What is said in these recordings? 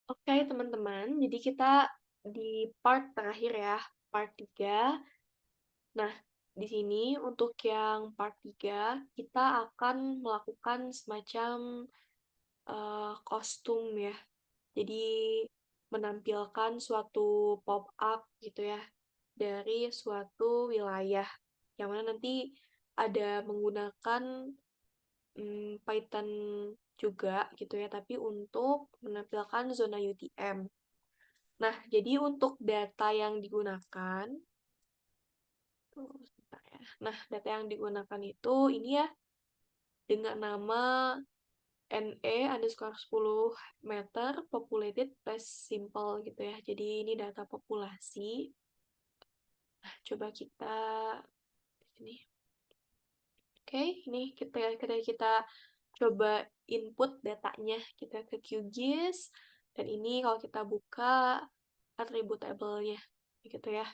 Oke, teman-teman. Jadi kita di part terakhir ya, part 3. Nah, di sini untuk yang part 3 kita akan melakukan semacam kostum ya. Jadi menampilkan suatu pop-up gitu ya dari suatu wilayah. Yang mana nanti ada menggunakan Python juga gitu ya, tapi untuk menampilkan zona UTM. Nah, jadi untuk data yang digunakan, tuh, sebentar ya. Nah, data yang digunakan itu ini ya, dengan nama NE underscore 10 meter populated plus simple gitu ya. Jadi ini data populasi. Nah, coba kita di sini. Oke, ini kita coba input datanya kita ke QGIS. Dan ini kalau kita buka atribut tabelnya gitu ya.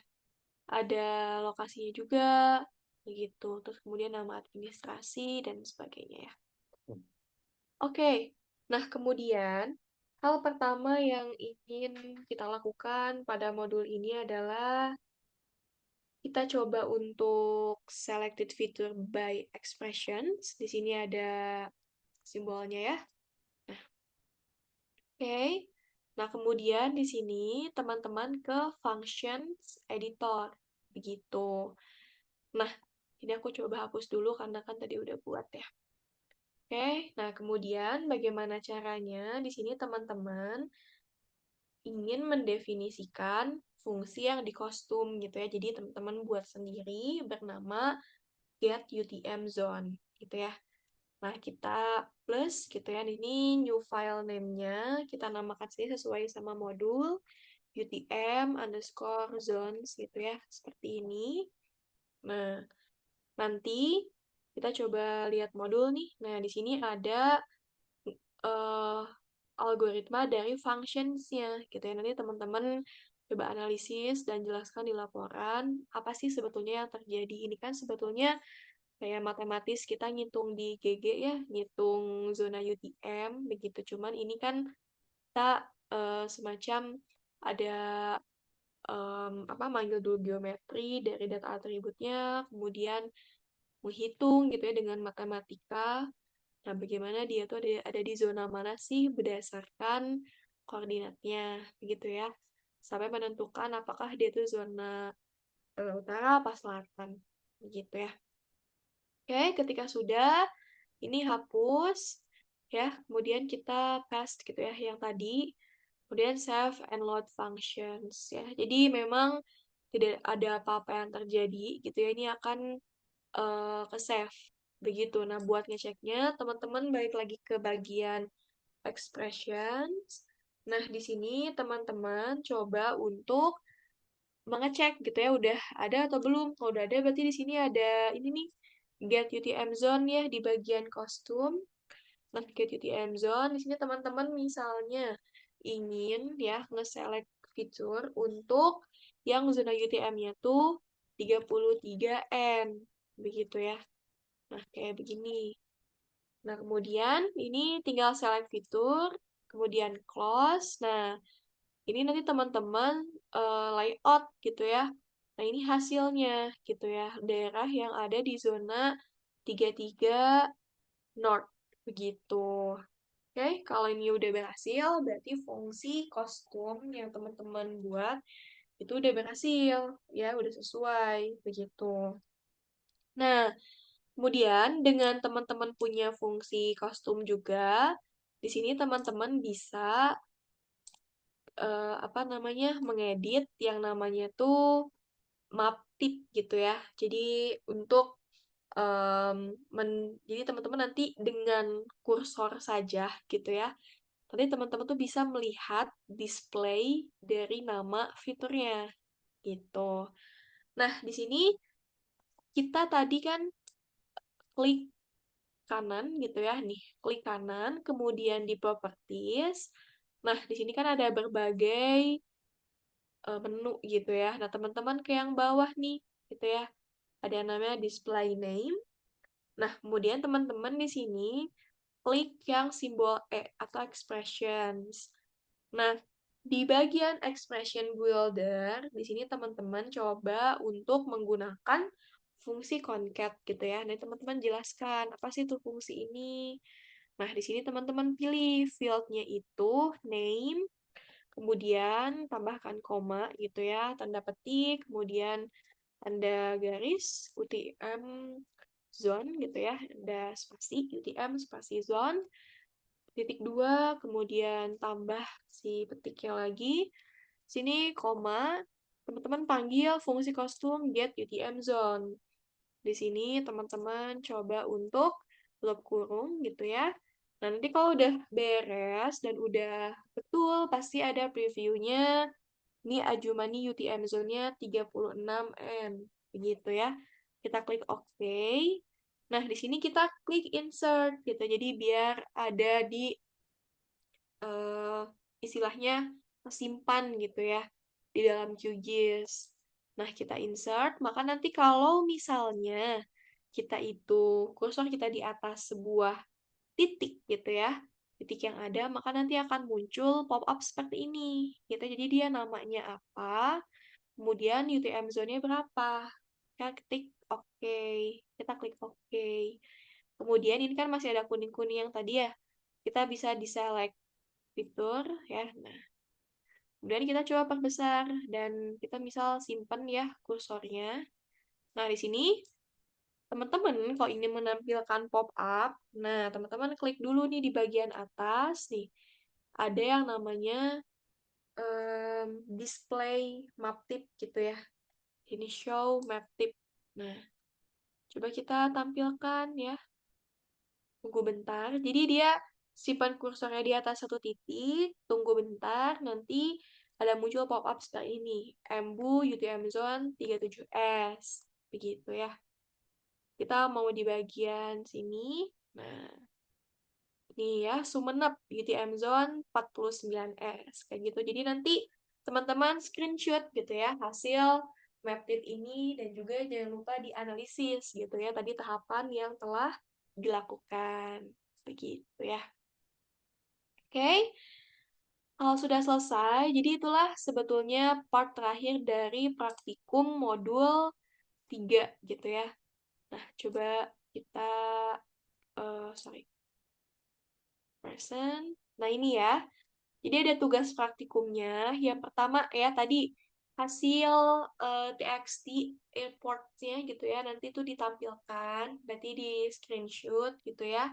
Ada lokasinya juga, begitu. Terus kemudian nama administrasi dan sebagainya ya. Oke, nah kemudian hal pertama yang ingin kita lakukan pada modul ini adalah kita coba untuk selected feature by expressions. Di sini ada simbolnya ya. Oke. Nah, kemudian di sini teman-teman ke functions editor. Begitu. Nah, ini aku coba hapus dulu karena kan tadi udah buat ya. Oke, nah kemudian bagaimana caranya? Di sini teman-teman ingin mendefinisikan fungsi yang di kostum gitu ya. Jadi teman-teman buat sendiri bernama get UTM zone gitu ya. Nah, kita plus gitu ya. Ini new file name-nya kita namakan sih sesuai sama modul UTM underscore zones gitu ya. Seperti ini. Nah, nanti kita coba lihat modul nih. Nah, di sini ada eh, algoritma dari functions-nya gitu ya. Nanti teman-teman coba analisis dan jelaskan di laporan apa sih sebetulnya yang terjadi. Ini kan sebetulnya kayak matematis kita ngitung di GG ya, ngitung zona UTM begitu. Cuman ini kan kita semacam ada manggil dulu geometri dari data atributnya, kemudian menghitung gitu ya dengan matematika. Nah, bagaimana dia tuh ada di zona mana sih berdasarkan koordinatnya, begitu ya. Sampai menentukan apakah dia tuh zona utara apa selatan, begitu ya. Oke, ketika sudah, ini hapus, ya. Kemudian kita paste gitu ya, yang tadi. Kemudian save and load functions, ya. Jadi memang tidak ada apa-apa yang terjadi, gitu ya. Ini akan ke save begitu. Nah, buat ngeceknya, teman-teman balik lagi ke bagian expressions. Nah, di sini teman-teman coba untuk mengecek gitu ya, udah ada atau belum. Kalau udah ada, berarti di sini ada ini nih, get UTM zone ya, di bagian kostum. Nah, get UTM zone, di sini teman-teman misalnya ingin ya nge-select fitur untuk yang zona UTM-nya tuh 33N. Begitu ya. Nah, kayak begini. Nah, kemudian ini tinggal select fitur, kemudian close. Nah, ini nanti teman-teman layout gitu ya. Nah, ini hasilnya gitu ya. Daerah yang ada di zona 33 North. Begitu. Oke, kalau ini udah berhasil, berarti fungsi kostum yang teman-teman buat itu udah berhasil. Ya, udah sesuai. Begitu. Nah, kemudian dengan teman-teman punya fungsi kostum juga, di sini teman-teman bisa mengedit yang namanya tuh map tip gitu ya. Jadi untuk jadi teman-teman nanti dengan kursor saja gitu ya. Nanti teman-teman tuh bisa melihat display dari nama fiturnya gitu. Nah, di sini kita tadi kan klik kanan gitu ya, nih, klik kanan, kemudian di properties. Nah, di sini kan ada berbagai menu gitu ya. Nah, teman-teman ke yang bawah nih, gitu ya. Ada yang namanya display name. Nah, kemudian teman-teman di sini klik yang simbol E atau expressions. Nah, di bagian expression builder, di sini teman-teman coba untuk menggunakan fungsi concat gitu ya. Nah, teman-teman jelaskan apa sih itu fungsi ini. Nah, di sini teman-teman pilih field-nya itu name, kemudian tambahkan koma gitu ya, tanda petik, kemudian tanda garis, UTM zone gitu ya, ada spasi, UTM spasi zone, titik dua, kemudian tambah si petiknya lagi, sini koma, teman-teman panggil fungsi kostum get UTM zone. Di sini teman-teman coba untuk tutup kurung gitu ya. Nah, nanti kalau udah beres dan udah betul, pasti ada previewnya. Ini Ajumani UTM zone-nya 36N. Begitu ya. Kita klik OK. Nah, di sini kita klik insert gitu. Jadi biar ada di eh, istilahnya simpan gitu ya di dalam QGIS. Nah, kita insert, maka nanti kalau misalnya kita itu kursor kita di atas sebuah titik gitu ya, titik yang ada, maka nanti akan muncul pop-up seperti ini. Gitu. Jadi dia namanya apa, kemudian UTM zone-nya berapa. Kita ketik OK, kita klik OK. Kemudian ini kan masih ada kuning-kuning yang tadi ya, kita bisa di-select fitur ya. Nah, kemudian kita coba perbesar dan kita misal simpan ya kursornya. Nah, di sini teman-teman kalau ingin menampilkan pop-up, nah teman-teman klik dulu nih di bagian atas nih. Ada yang namanya display map tip gitu ya. Ini show map tip. Nah, coba kita tampilkan ya. Tunggu bentar. Jadi dia simpan kursornya di atas satu titik, tunggu bentar, nanti ada muncul pop-up seperti ini. Embu UTM Zone 37S. Begitu ya. Kita mau di bagian sini. Nah, ini ya, Sumenep UTM Zone 49S. Kayak gitu. Jadi nanti teman-teman screenshot gitu ya, hasil maptit ini, dan juga jangan lupa dianalisis gitu ya, tadi tahapan yang telah dilakukan. Begitu ya. Oke, kalau sudah selesai, jadi itulah sebetulnya part terakhir dari praktikum modul 3 gitu ya. Nah, coba kita, sorry, present. Nah, ini ya. Jadi ada tugas praktikumnya. Yang pertama ya tadi hasil TXT airportnya gitu ya. Nanti itu ditampilkan, berarti di screenshot gitu ya.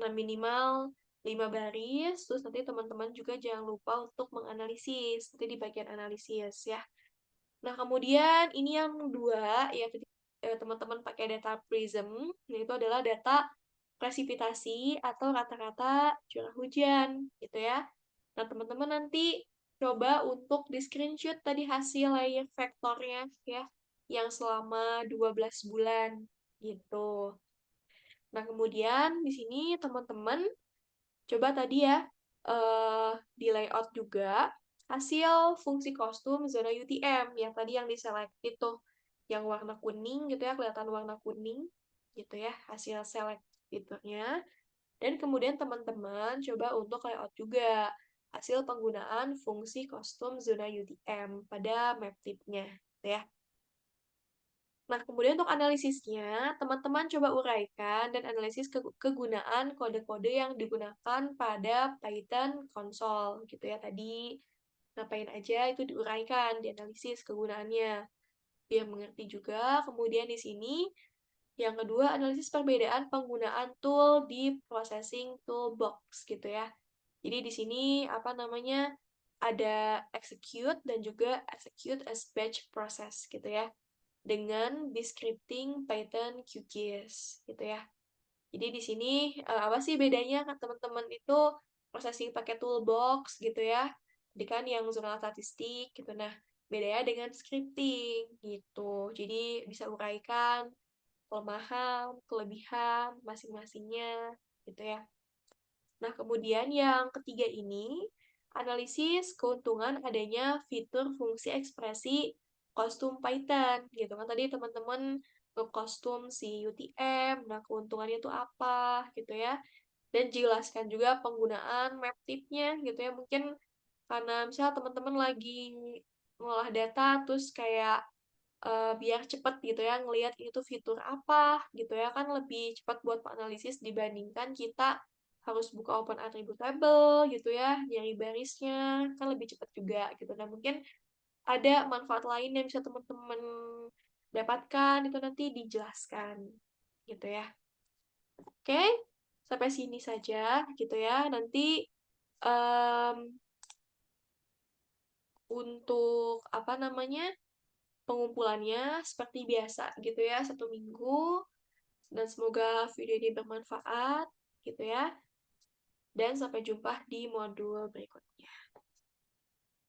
Nah, minimal 5 baris. Terus nanti teman-teman juga jangan lupa untuk menganalisis. Nanti di bagian analisis ya. Nah, kemudian ini yang dua, ya teman-teman pakai data Prism, yaitu adalah data presipitasi atau rata-rata curah hujan, gitu ya. Nah, teman-teman nanti coba untuk di-screenshot tadi hasil layer vektornya, ya, yang selama 12 bulan, gitu. Nah, kemudian di sini teman-teman coba tadi ya, di layout juga hasil fungsi kostum zona UTM yang tadi yang diselect itu, yang warna kuning gitu ya, kelihatan warna kuning gitu ya, hasil select fiturnya. Dan kemudian teman-teman coba untuk layout juga hasil penggunaan fungsi kostum zona UTM pada map tipnya gitu ya. Nah, kemudian untuk analisisnya, teman-teman coba uraikan dan analisis kegunaan kode-kode yang digunakan pada Python console gitu ya. Tadi ngapain aja itu diuraikan, dianalisis kegunaannya. Biar mengerti juga. Kemudian di sini yang kedua, analisis perbedaan penggunaan tool di processing toolbox gitu ya. Jadi di sini apa namanya? Ada execute dan juga execute as batch process gitu ya, dengan descripting Python QGIS gitu ya. Jadi di sini apa sih bedanya kan teman-teman itu processing pakai toolbox gitu ya. Jadi kan yang jurnal statistik gitu. Nah, bedanya dengan scripting gitu. Jadi bisa uraikan kelemahan, kelebihan masing-masingnya gitu ya. Nah, kemudian yang ketiga ini, analisis keuntungan adanya fitur fungsi ekspresi kostum Python, gitu kan. Tadi teman-teman kostum si UTM, nah keuntungannya itu apa, gitu ya. Dan jelaskan juga penggunaan map tipnya, gitu ya. Mungkin Karena misalnya teman-teman lagi ngolah data, terus kayak biar cepet gitu ya ngelihat itu fitur apa gitu ya, kan lebih cepat buat analisis dibandingkan kita harus buka open attribute table gitu ya, nyari barisnya kan lebih cepat juga gitu. Dan mungkin ada manfaat lain yang bisa teman-teman dapatkan, itu nanti dijelaskan gitu ya. Oke, sampai sini saja gitu ya. Nanti em, untuk apa namanya, pengumpulannya seperti biasa gitu ya, 1 minggu. Dan semoga video ini bermanfaat gitu ya. Dan sampai jumpa di modul berikutnya.